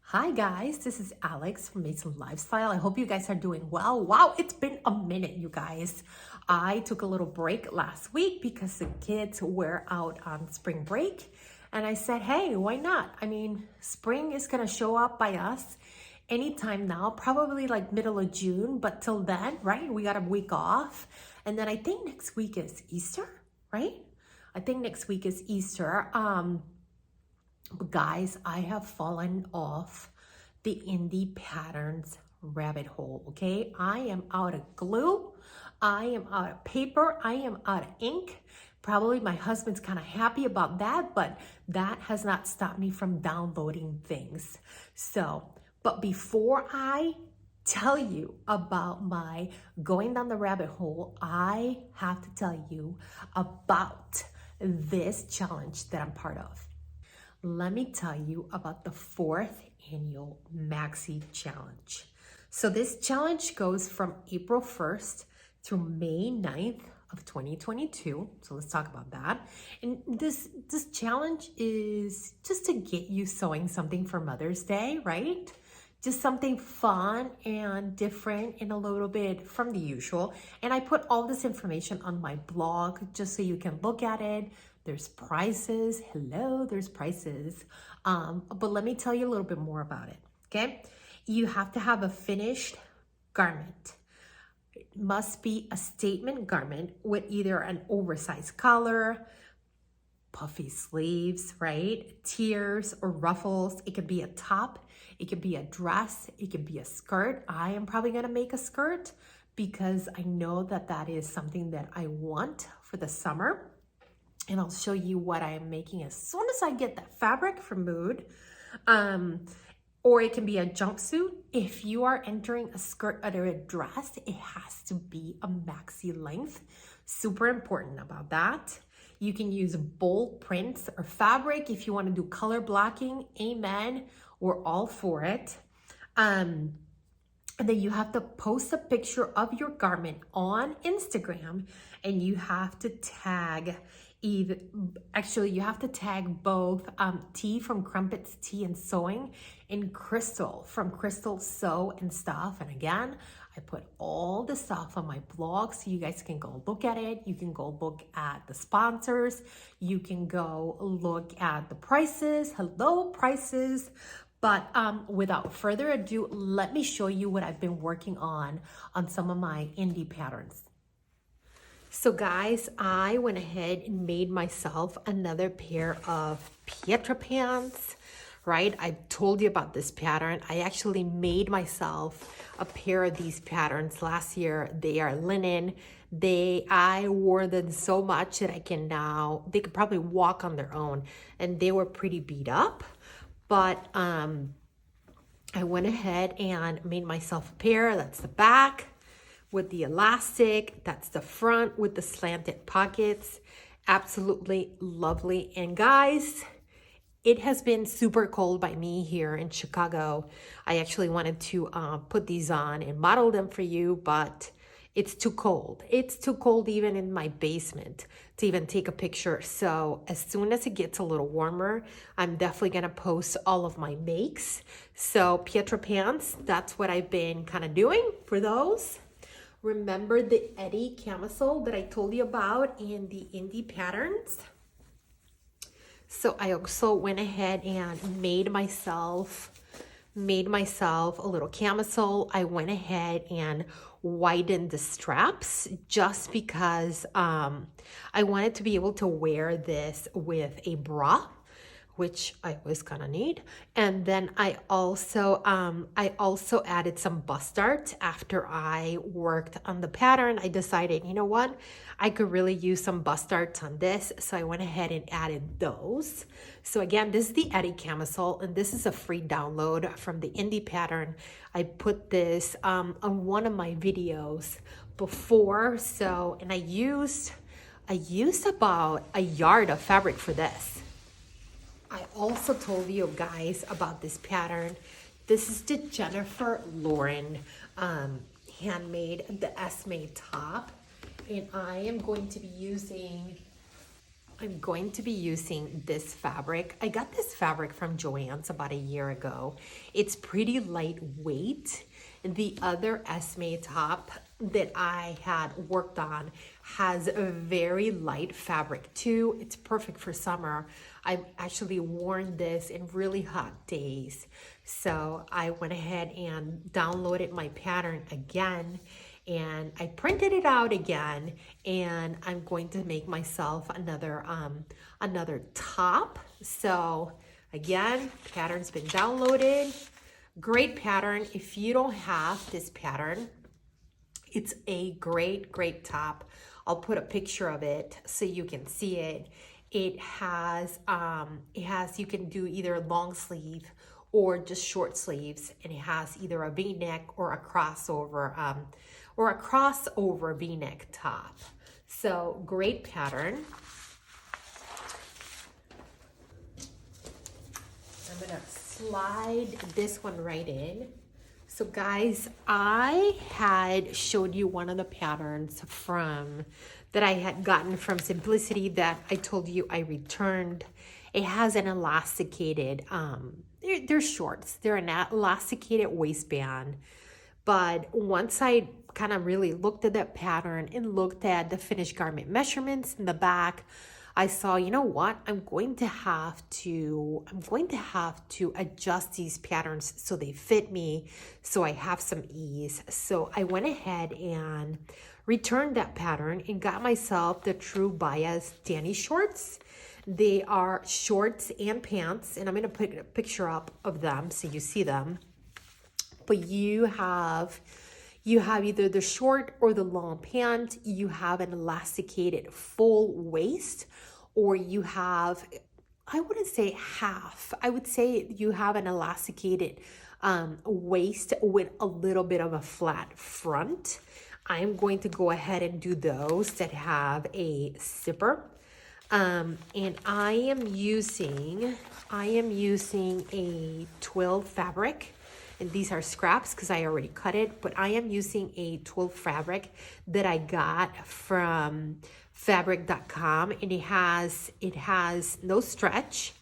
Hi guys, this is Alex from Mason Lifestyle. I hope you guys are doing well. Wow, it's been a minute, you guys. I took a little break last week because the kids were out on spring break. And I said, hey, why not? I mean, spring is gonna show up by us anytime now, probably like middle of June, but till then, right? We got a week off. And then I think next week is Easter, right? I think next week is Easter. But guys, I have fallen off the indie patterns rabbit hole, okay? I am out of glue. I am out of paper. I am out of ink. Probably my husband's kind of happy about that, but that has not stopped me from downloading things. But before I tell you about my going down the rabbit hole, I have to tell you about this challenge that I'm part of. Let me tell you about the 4th annual Maxi challenge. So this challenge goes from April 1st through May 9th of 2022. So let's talk about that. And this challenge is just to get you sewing something for Mother's Day, right? Just something fun and different and a little bit from the usual. And I put all this information on my blog just so you can look at it. There's prices. Hello, there's prices. But let me tell you a little bit more about it, okay? You have to have a finished garment. It must be a statement garment with either an oversized collar, puffy sleeves, right? Tiers or ruffles. It could be a top. It could be a dress. It could be a skirt. I am probably gonna make a skirt because I know that that is something that I want for the summer. And I'll show you what I am making as soon as I get that fabric from Mood. Or it can be a jumpsuit. If you are entering a skirt or a dress, it has to be a maxi length. Super important about that. You can use bold prints or fabric if you want to do color blocking. Amen. We're all for it. And then you have to post a picture of your garment on Instagram, and you have to tag you have to tag both T from Crumpets Tea and Sewing and Crystal from Crystal Sew and Stuff. And again, I put all the stuff on my blog so you guys can go look at it. You can go look at the sponsors. You can go look at the prices. Hello, prices. But without further ado, let me show you what I've been working on some of my indie patterns. So guys, I went ahead and made myself another pair of Pietra Pants, right? I told you about this pattern. I actually made myself a pair of these patterns last year. They are linen. I wore them so much that they could probably walk on their own, and they were pretty beat up. But I went ahead and made myself a pair. That's the back with the elastic. That's the front with the slanted pockets. Absolutely lovely. And guys, it has been super cold by me here in Chicago. I actually wanted to put these on and model them for you, but it's too cold. It's too cold even in my basement to even take a picture. So as soon as it gets a little warmer, I'm definitely gonna post all of my makes. So Pietra Pants, that's what I've been kind of doing for those. Remember the Eddy Camisole that I told you about in the indie patterns? So I also went ahead and made myself a little camisole. I went ahead and widened the straps just because I wanted to be able to wear this with a bra, which I was gonna need. And then I also added some bust dart after I worked on the pattern. I decided, you know what? I could really use some bust darts on this. So I went ahead and added those. So again, this is the Eddy Camisole, and this is a free download from the indie pattern. I put this on one of my videos before. And I used about a yard of fabric for this. I also told you guys about this pattern. This is the Jennifer Lauren Handmade, the Esme top. And I am going to be using I'm going to be using this fabric. I got this fabric from Joann's about a year ago. It's pretty lightweight. The other Esme top that I had worked on has a very light fabric too. It's perfect for summer. I've actually worn this in really hot days. So I went ahead and downloaded my pattern again, and I printed it out again, and I'm going to make myself another top. So again, pattern's been downloaded. Great pattern. If you don't have this pattern, it's a great top. I'll put a picture of it so you can see it. It has you can do either long sleeve or just short sleeves, and it has either a V-neck or a crossover V-neck top. So great pattern. I'm gonna slide this one right in. So guys, I had showed you one of the patterns that I had gotten from Simplicity that I told you I returned. It has an elasticated, they're shorts. They're an elasticated waistband. But once I kind of really looked at that pattern and looked at the finished garment measurements in the back, I saw, you know what, I'm going to have to adjust these patterns so they fit me, so I have some ease. So I went ahead and returned that pattern and got myself the True Bias Dani shorts. They are shorts and pants, and I'm gonna put a picture up of them so you see them. But you have either the short or the long pant, you have an elasticated full waist, or you have, I wouldn't say half, I would say you have an elasticated waist with a little bit of a flat front. I'm going to go ahead and do those that have a zipper. And I am using a twill fabric. And these are scraps because I already cut it, but I am using a twill fabric that I got from fabric.com, and it has no stretch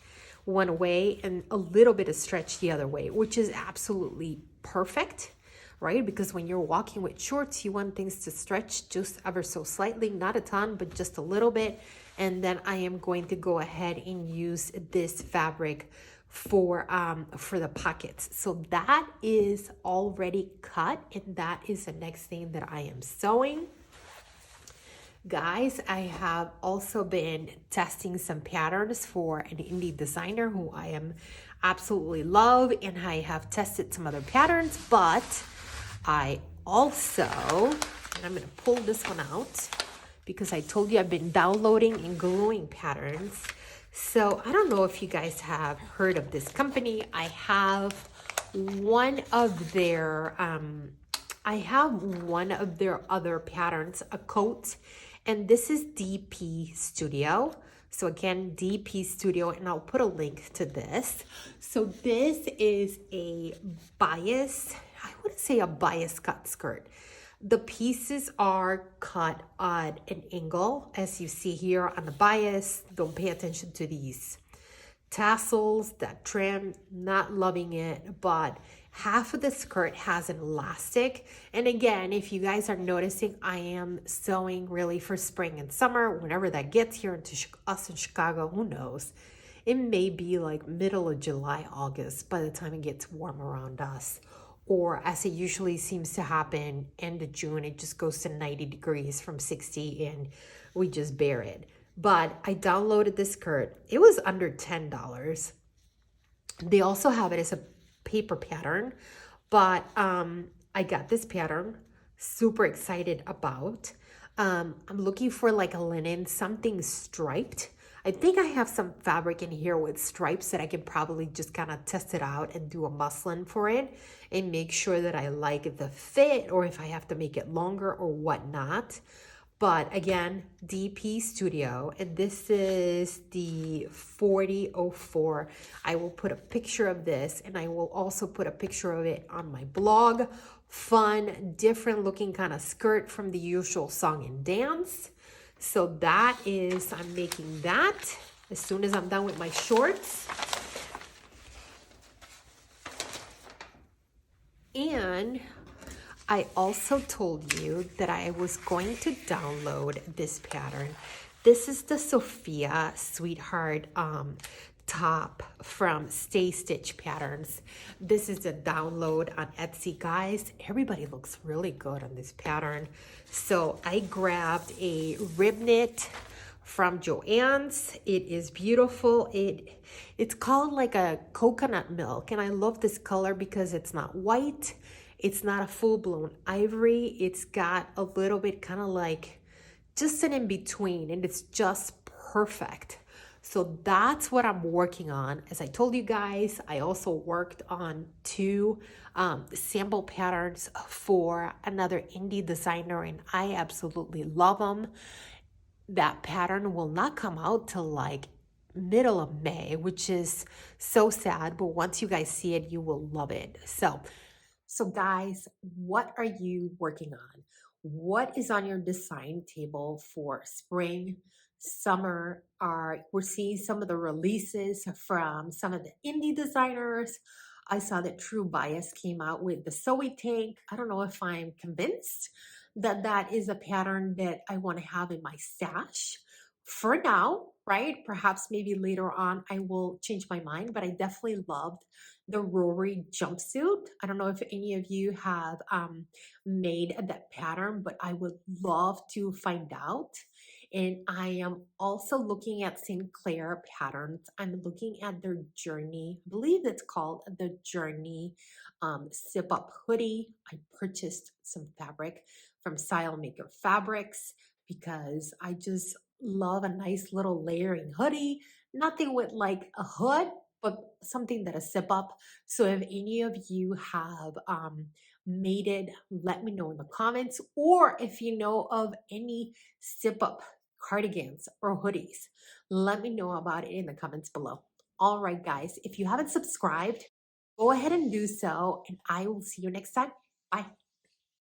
one way and a little bit of stretch the other way, which is absolutely perfect, right? Because when you're walking with shorts, you want things to stretch just ever so slightly, not a ton, but just a little bit. And then I am going to go ahead and use this fabric for the pockets. So that is already cut, and that is the next thing that I am sewing. Guys, I have also been testing some patterns for an indie designer who I am absolutely love, and I have tested some other patterns, but I also, and I'm gonna pull this one out because I told you I've been downloading and gluing patterns. So I don't know if you guys have heard of this company. I have one of their other patterns, a coat, and this is DP Studio. So again, DP Studio, and I'll put a link to this. So this is I wouldn't say a bias cut skirt. The pieces are cut at an angle, as you see here on the bias. Don't pay attention to these tassels, that trim, not loving it, but half of the skirt has an elastic. And again, if you guys are noticing, I am sewing really for spring and summer. Whenever that gets here into us in Chicago, who knows? It may be like middle of July, August by the time it gets warm around us. Or as it usually seems to happen, end of June, it just goes to 90 degrees from 60 and we just bear it. But I downloaded this skirt. It was under $10. They also have it as a paper pattern, but I got this pattern, super excited about. I'm looking for like a linen, something striped. I think I have some fabric in here with stripes that I can probably just kind of test it out and do a muslin for it and make sure that I like the fit, or if I have to make it longer or whatnot. But again, DP Studio, and this is the 4004. I will put a picture of this, and I will also put a picture of it on my blog. Fun, different looking kind of skirt from the usual song and dance. So that is, I'm making that as soon as I'm done with my shorts. And I also told you that I was going to download this pattern. This is the Sofia Sweetheart top from Stay Stitch Patterns. This is a download on Etsy, guys. Everybody looks really good on this pattern. So I grabbed a rib knit from Joann's. It is beautiful. It's called like a coconut milk, and I love this color because it's not white. It's not a full-blown ivory. It's got a little bit kind of like just an in-between, and it's just perfect. So that's what I'm working on. As I told you guys, I also worked on 2 sample patterns for another indie designer, and I absolutely love them. That pattern will not come out till like middle of May, which is so sad, but once you guys see it, you will love it. So guys, what are you working on? What is on your design table for spring, summer? We're seeing some of the releases from some of the indie designers. I saw that True Bias came out with the Sewy Tank. I don't know if I'm convinced that that is a pattern that I want to have in my stash for now, right? Perhaps maybe later on I will change my mind, but I definitely loved the Rory jumpsuit. I don't know if any of you have made that pattern, but I would love to find out. And I am also looking at Sinclair patterns. I'm looking at their Journey. I believe it's called the Journey Zip Up Hoodie. I purchased some fabric from Style Maker Fabrics because I just love a nice little layering hoodie. Nothing with like a hood, but something that is zip up. So if any of you have made it, let me know in the comments. Or if you know of any zip up cardigans or hoodies, let me know about it in the comments below. All right, guys, if you haven't subscribed, go ahead and do so, and I will see you next time. Bye.